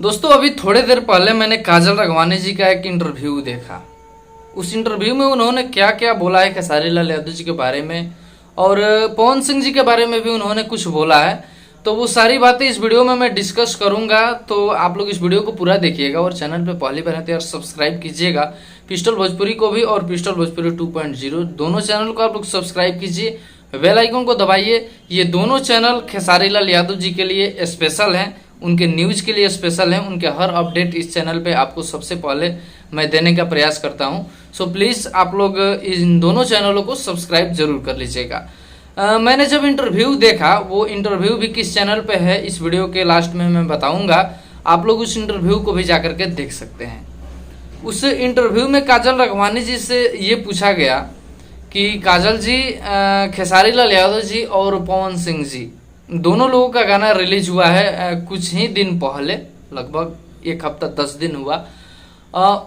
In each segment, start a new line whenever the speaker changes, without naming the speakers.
दोस्तों अभी थोड़ी देर पहले मैंने काजल राघवानी जी का एक इंटरव्यू देखा। उस इंटरव्यू में उन्होंने क्या क्या बोला है खेसारी लाल यादव जी के बारे में और पवन सिंह जी के बारे में भी उन्होंने कुछ बोला है। तो वो सारी बातें इस वीडियो में मैं डिस्कस करूंगा, तो आप लोग इस वीडियो को पूरा देखिएगा और चैनल पे पहली बार है तो यार सब्सक्राइब कीजिएगा। पिस्टल भोजपुरी को भी और पिस्टल भोजपुरी 2.0 दोनों चैनल को आप लोग सब्सक्राइब कीजिए, बेल आइकन को दबाइए। ये दोनों चैनल खेसारी लाल यादव जी के लिए स्पेशल हैं, उनके न्यूज के लिए स्पेशल हैं। उनके हर अपडेट इस चैनल पे आपको सबसे पहले मैं देने का प्रयास करता हूं। सो प्लीज़ आप लोग इन दोनों चैनलों को सब्सक्राइब जरूर कर लीजिएगा। मैंने जब इंटरव्यू देखा, वो इंटरव्यू भी किस चैनल पे है इस वीडियो के लास्ट में मैं बताऊंगा, आप लोग उस इंटरव्यू को भी जाकर के देख सकते हैं। उस इंटरव्यू में काजल राघवानी जी से ये पूछा गया कि काजल जी, खेसारी लाल यादव जी और पवन सिंह जी दोनों लोगों का गाना रिलीज हुआ है कुछ ही दिन पहले, लगभग एक हफ्ता 10 दिन हुआ।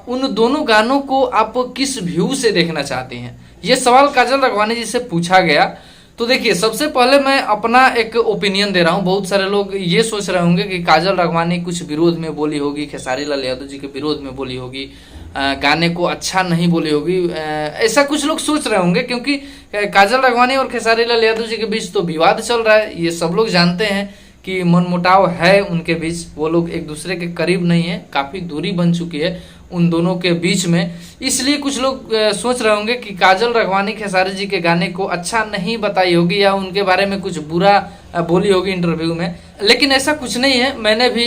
उन दोनों गानों को आप किस व्यू से देखना चाहते हैं, ये सवाल काजल राघवानी जी से पूछा गया। तो देखिए, सबसे पहले मैं अपना एक ओपिनियन दे रहा हूँ। बहुत सारे लोग ये सोच रहे होंगे कि काजल राघवानी कुछ विरोध में बोली होगी, खेसारी लाल यादव जी के विरोध में बोली होगी, गाने को अच्छा नहीं बोली होगी, ऐसा कुछ लोग सोच रहे होंगे। क्योंकि काजल राघवानी और खेसारी लाल यादव जी के बीच तो विवाद चल रहा है, ये सब लोग जानते हैं कि मनमुटाव है उनके बीच। वो लोग एक दूसरे के करीब नहीं है, काफ़ी दूरी बन चुकी है उन दोनों के बीच में। इसलिए कुछ लोग सोच रहे होंगे कि काजल राघवानी खेसारी जी के गाने को अच्छा नहीं बताई होगी या उनके बारे में कुछ बुरा बोली होगी इंटरव्यू में। लेकिन ऐसा कुछ नहीं है। मैंने भी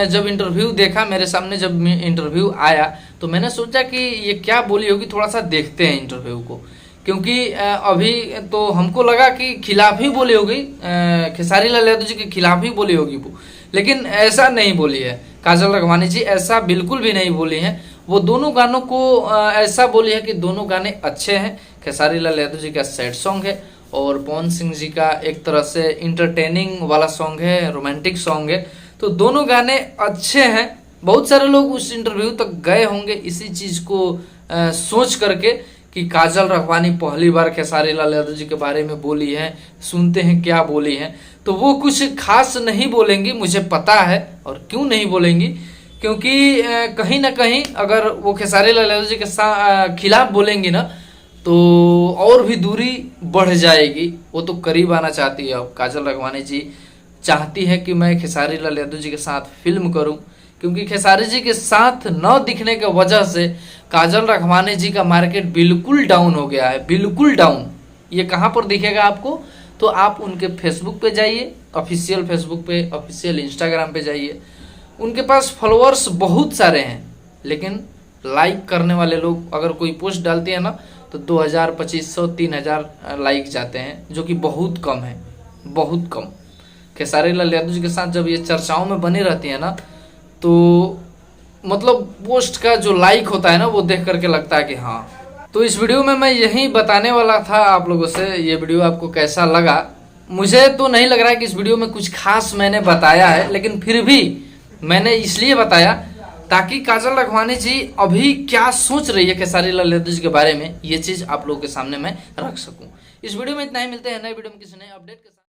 जब इंटरव्यू देखा, मेरे सामने जब इंटरव्यू आया, तो मैंने सोचा कि ये क्या बोली होगी, थोड़ा सा देखते हैं इंटरव्यू को। क्योंकि अभी तो हमको लगा कि खिलाफ ही बोली होगी, खेसारी लाल यादव जी के खिलाफ ही बोली होगी वो, लेकिन ऐसा नहीं बोली है काजल राघवानी जी, ऐसा बिल्कुल भी नहीं बोली है। वो दोनों गानों को ऐसा बोली है कि दोनों गाने अच्छे हैं। खेसारी लाल यादव जी का सैड सॉन्ग है और पवन सिंह जी का एक तरह से इंटरटेनिंग वाला सॉन्ग है, रोमांटिक सॉन्ग है। तो दोनों गाने अच्छे हैं। बहुत सारे लोग उस इंटरव्यू तक गए होंगे इसी चीज को सोच करके कि काजल राघवानी पहली बार खेसारी लाल यादव जी के बारे में बोली है, सुनते हैं क्या बोली है। तो वो कुछ खास नहीं बोलेंगी, मुझे पता है। और क्यों नहीं बोलेंगी, क्योंकि कहीं ना कहीं अगर वो खेसारी लाल यादव जी के खिलाफ बोलेंगी ना, तो और भी दूरी बढ़ जाएगी। वो तो करीब आना चाहती है। अब काजल राघवानी जी चाहती है कि मैं खेसारी लाल यादव जी के साथ फिल्म करूं, क्योंकि खेसारी जी के साथ न दिखने की वजह से काजल राघवानी जी का मार्केट बिल्कुल डाउन हो गया है, बिल्कुल डाउन। ये कहाँ पर दिखेगा आपको, तो आप उनके फेसबुक पे जाइए, ऑफिशियल फेसबुक पे, ऑफिशियल इंस्टाग्राम पे जाइए। उनके पास फॉलोअर्स बहुत सारे हैं, लेकिन लाइक करने वाले लोग अगर कोई पोस्ट डालती है ना, तो 2000, 2500, 3000 लाइक जाते हैं, जो कि बहुत कम है, बहुत कम। खेसारी लाल यादव जी के साथ जब ये चर्चाओं में बनी रहती है ना, तो मतलब पोस्ट का जो लाइक होता है ना, वो देख करके लगता है कि हाँ। तो इस वीडियो में मैं यही बताने वाला था आप लोगों से। ये वीडियो आपको कैसा लगा, मुझे तो नहीं लग रहा है कि इस वीडियो में कुछ खास मैंने बताया है, लेकिन फिर भी मैंने इसलिए बताया ताकि काजल राघवानी जी अभी क्या सोच रही है खेसारी लाल यादव जी के बारे में, ये चीज आप लोगों के सामने मैं रख सकूं। इस वीडियो में इतना ही, मिलते हैं नए वीडियो में किसी नए अपडेट के साथ।